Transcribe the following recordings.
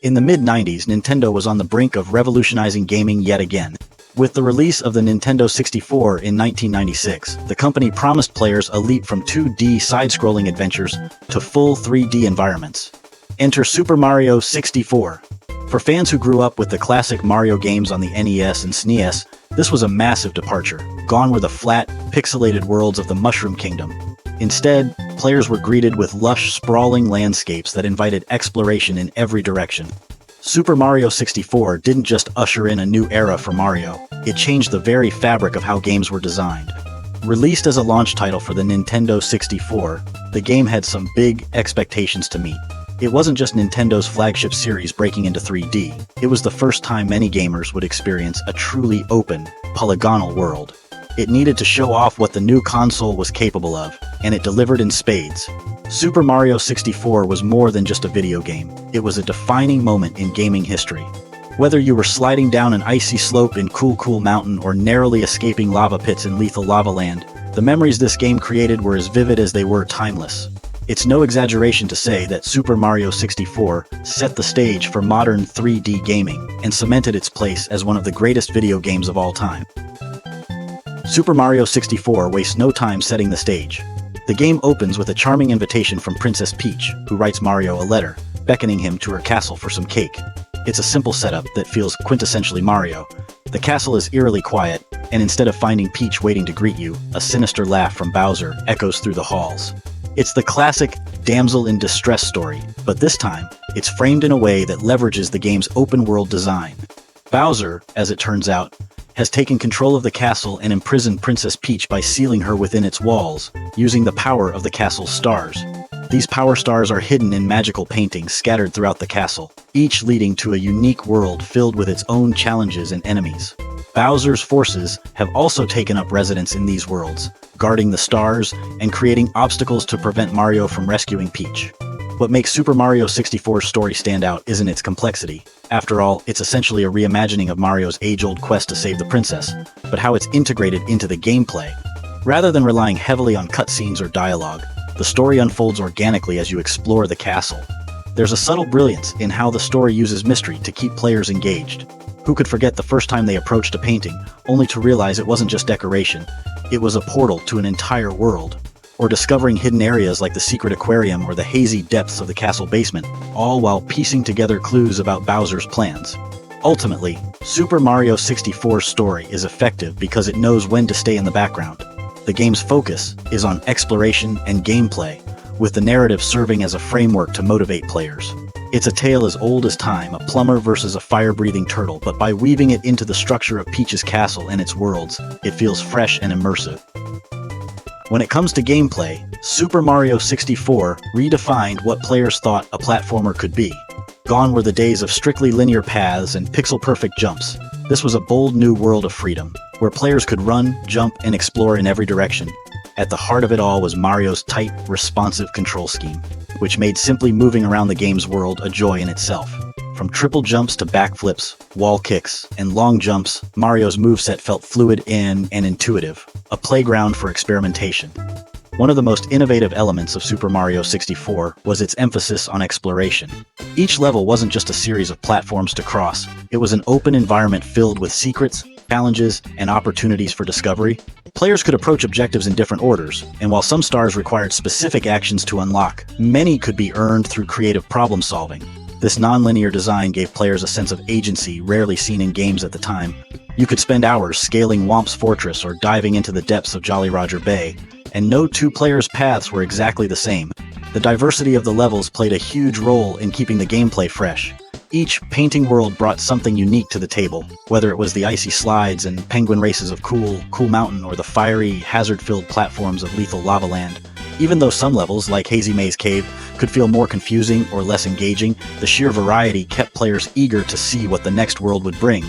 In the mid-90s, Nintendo was on the brink of revolutionizing gaming yet again. With the release of the Nintendo 64 in 1996, the company promised players a leap from 2D side-scrolling adventures to full 3D environments. Enter Super Mario 64. For fans who grew up with the classic Mario games on the NES and SNES, this was a massive departure. Gone were the flat, pixelated worlds of the Mushroom Kingdom. Instead, players were greeted with lush, sprawling landscapes that invited exploration in every direction. Super Mario 64 didn't just usher in a new era for Mario, it changed the very fabric of how games were designed. Released as a launch title for the Nintendo 64, the game had some big expectations to meet. It wasn't just Nintendo's flagship series breaking into 3D, it was the first time many gamers would experience a truly open, polygonal world. It needed to show off what the new console was capable of, and it delivered in spades. Super Mario 64 was more than just a video game, it was a defining moment in gaming history. Whether you were sliding down an icy slope in Cool Cool Mountain or narrowly escaping lava pits in Lethal Lava Land, the memories this game created were as vivid as they were timeless. It's no exaggeration to say that Super Mario 64 set the stage for modern 3D gaming and cemented its place as one of the greatest video games of all time. Super Mario 64 wastes no time setting the stage. The game opens with a charming invitation from Princess Peach, who writes Mario a letter, beckoning him to her castle for some cake. It's a simple setup that feels quintessentially Mario. The castle is eerily quiet, and instead of finding Peach waiting to greet you, a sinister laugh from Bowser echoes through the halls. It's the classic damsel in distress story, but this time, it's framed in a way that leverages the game's open-world design. Bowser, as it turns out, has taken control of the castle and imprisoned Princess Peach by sealing her within its walls, using the power of the castle's stars. These power stars are hidden in magical paintings scattered throughout the castle, each leading to a unique world filled with its own challenges and enemies. Bowser's forces have also taken up residence in these worlds, guarding the stars and creating obstacles to prevent Mario from rescuing Peach. What makes Super Mario 64's story stand out isn't its complexity. After all, it's essentially a reimagining of Mario's age-old quest to save the princess, but how it's integrated into the gameplay. Rather than relying heavily on cutscenes or dialogue, the story unfolds organically as you explore the castle. There's a subtle brilliance in how the story uses mystery to keep players engaged. Who could forget the first time they approached a painting, only to realize it wasn't just decoration, it was a portal to an entire world? Or discovering hidden areas like the secret aquarium or the hazy depths of the castle basement, all while piecing together clues about Bowser's plans. Ultimately, Super Mario 64's story is effective because it knows when to stay in the background. The game's focus is on exploration and gameplay, with the narrative serving as a framework to motivate players. It's a tale as old as time, a plumber versus a fire-breathing turtle, but by weaving it into the structure of Peach's castle and its worlds, it feels fresh and immersive. When it comes to gameplay, Super Mario 64 redefined what players thought a platformer could be. Gone were the days of strictly linear paths and pixel-perfect jumps. This was a bold new world of freedom, where players could run, jump, and explore in every direction. At the heart of it all was Mario's tight, responsive control scheme, which made simply moving around the game's world a joy in itself. From triple jumps to backflips, wall kicks, and long jumps, Mario's moveset felt fluid and intuitive, a playground for experimentation. One of the most innovative elements of Super Mario 64 was its emphasis on exploration. Each level wasn't just a series of platforms to cross, it was an open environment filled with secrets, challenges, and opportunities for discovery. Players could approach objectives in different orders, and while some stars required specific actions to unlock, many could be earned through creative problem-solving. This non-linear design gave players a sense of agency rarely seen in games at the time. You could spend hours scaling Whomp's Fortress or diving into the depths of Jolly Roger Bay, and no two players' paths were exactly the same. The diversity of the levels played a huge role in keeping the gameplay fresh. Each painting world brought something unique to the table, whether it was the icy slides and penguin races of Cool Mountain or the fiery, hazard-filled platforms of Lethal Lava Land. Even though some levels, like Hazy Maze Cave, could feel more confusing or less engaging, the sheer variety kept players eager to see what the next world would bring.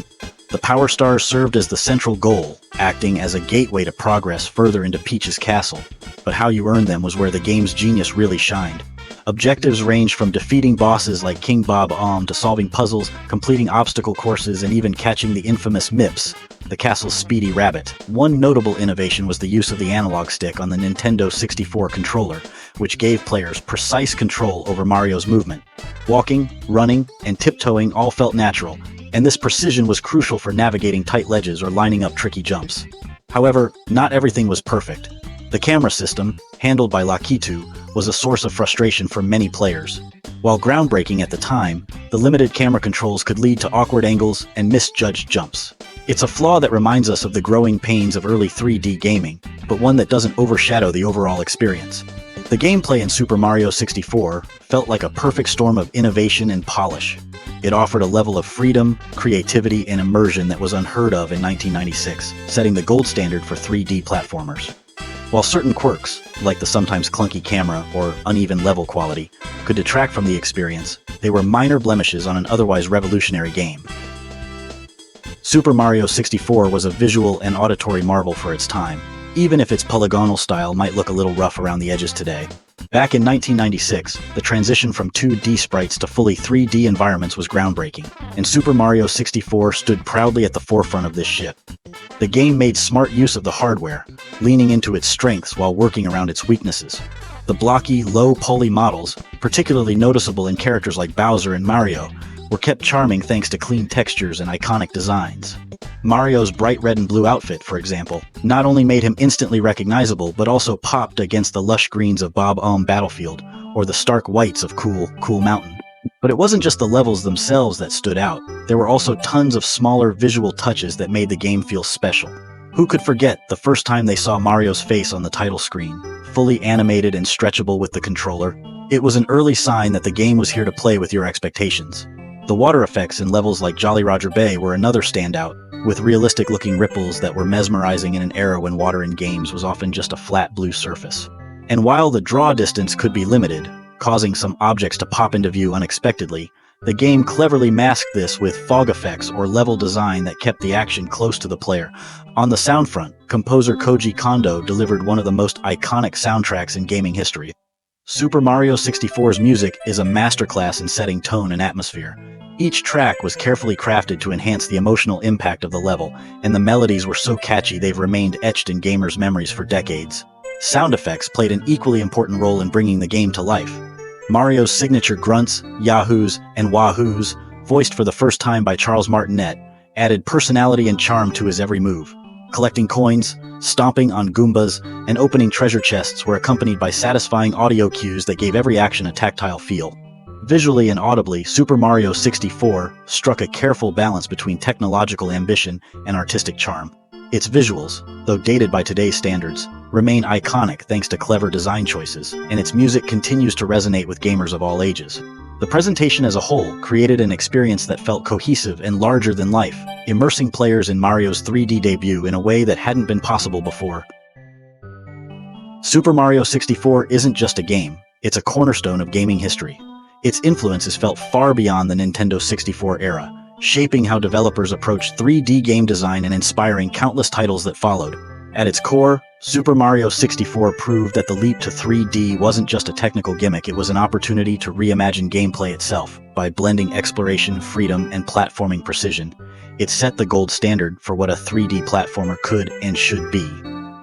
The Power Stars served as the central goal, acting as a gateway to progress further into Peach's castle. But how you earned them was where the game's genius really shined. Objectives ranged from defeating bosses like King Bob to solving puzzles, completing obstacle courses, and even catching the infamous Mips, the castle's speedy rabbit. One notable innovation was the use of the analog stick on the Nintendo 64 controller, which gave players precise control over Mario's movement. Walking, running, and tiptoeing all felt natural, and this precision was crucial for navigating tight ledges or lining up tricky jumps. However, not everything was perfect. The camera system, handled by Lakitu, was a source of frustration for many players. While groundbreaking at the time, the limited camera controls could lead to awkward angles and misjudged jumps. It's a flaw that reminds us of the growing pains of early 3D gaming, but one that doesn't overshadow the overall experience. The gameplay in Super Mario 64 felt like a perfect storm of innovation and polish. It offered a level of freedom, creativity, and immersion that was unheard of in 1996, setting the gold standard for 3D platformers. While certain quirks, like the sometimes clunky camera or uneven level quality, could detract from the experience, they were minor blemishes on an otherwise revolutionary game. Super Mario 64 was a visual and auditory marvel for its time, even if its polygonal style might look a little rough around the edges today. Back in 1996, the transition from 2D sprites to fully 3D environments was groundbreaking, and Super Mario 64 stood proudly at the forefront of this shift. The game made smart use of the hardware, leaning into its strengths while working around its weaknesses. The blocky, low-poly models, particularly noticeable in characters like Bowser and Mario, were kept charming thanks to clean textures and iconic designs. Mario's bright red and blue outfit, for example, not only made him instantly recognizable but also popped against the lush greens of Bob-omb Battlefield or the stark whites of Cool Mountain. But it wasn't just the levels themselves that stood out. There were also tons of smaller visual touches that made the game feel special. Who could forget the first time they saw Mario's face on the title screen, fully animated and stretchable with the controller? It was an early sign that the game was here to play with your expectations. The water effects in levels like Jolly Roger Bay were another standout, with realistic-looking ripples that were mesmerizing in an era when water in games was often just a flat blue surface. And while the draw distance could be limited, causing some objects to pop into view unexpectedly, the game cleverly masked this with fog effects or level design that kept the action close to the player. On the sound front, composer Koji Kondo delivered one of the most iconic soundtracks in gaming history. Super Mario 64's music is a masterclass in setting tone and atmosphere. Each track was carefully crafted to enhance the emotional impact of the level, and the melodies were so catchy they've remained etched in gamers' memories for decades. Sound effects played an equally important role in bringing the game to life. Mario's signature grunts, yahoos, and wahoos, voiced for the first time by Charles Martinet, added personality and charm to his every move. Collecting coins, stomping on Goombas, and opening treasure chests were accompanied by satisfying audio cues that gave every action a tactile feel. Visually and audibly, Super Mario 64 struck a careful balance between technological ambition and artistic charm. Its visuals, though dated by today's standards, remain iconic thanks to clever design choices, and its music continues to resonate with gamers of all ages. The presentation as a whole created an experience that felt cohesive and larger than life, immersing players in Mario's 3D debut in a way that hadn't been possible before. Super Mario 64 isn't just a game, it's a cornerstone of gaming history. Its influence is felt far beyond the Nintendo 64 era, shaping how developers approached 3D game design and inspiring countless titles that followed. At its core, Super Mario 64 proved that the leap to 3D wasn't just a technical gimmick, it was an opportunity to reimagine gameplay itself. By blending exploration, freedom, and platforming precision, it set the gold standard for what a 3D platformer could and should be.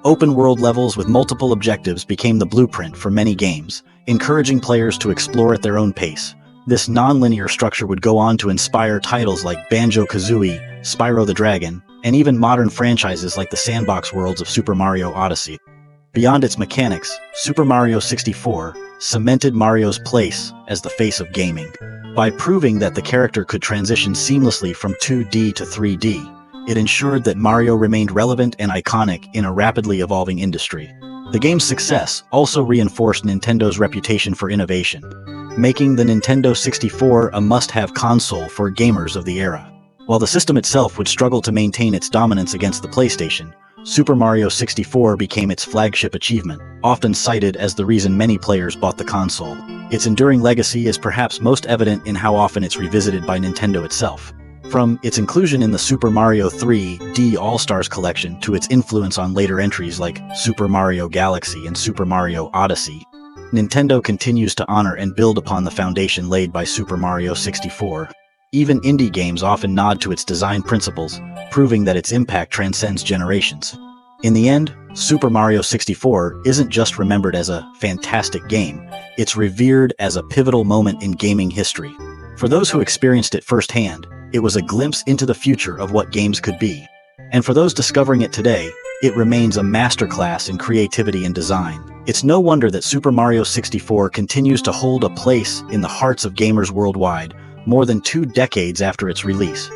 Open-world levels with multiple objectives became the blueprint for many games, encouraging players to explore at their own pace. This non-linear structure would go on to inspire titles like Banjo-Kazooie, Spyro the Dragon, and even modern franchises like the sandbox worlds of Super Mario Odyssey. Beyond its mechanics, Super Mario 64 cemented Mario's place as the face of gaming. By proving that the character could transition seamlessly from 2D to 3D, it ensured that Mario remained relevant and iconic in a rapidly evolving industry. The game's success also reinforced Nintendo's reputation for innovation, making the Nintendo 64 a must-have console for gamers of the era. While the system itself would struggle to maintain its dominance against the PlayStation, Super Mario 64 became its flagship achievement, often cited as the reason many players bought the console. Its enduring legacy is perhaps most evident in how often it's revisited by Nintendo itself. From its inclusion in the Super Mario 3D All-Stars collection to its influence on later entries like Super Mario Galaxy and Super Mario Odyssey, Nintendo continues to honor and build upon the foundation laid by Super Mario 64. Even indie games often nod to its design principles, proving that its impact transcends generations. In the end, Super Mario 64 isn't just remembered as a fantastic game, it's revered as a pivotal moment in gaming history. For those who experienced it firsthand, it was a glimpse into the future of what games could be. And for those discovering it today, it remains a masterclass in creativity and design. It's no wonder that Super Mario 64 continues to hold a place in the hearts of gamers worldwide, more than 2 decades after its release.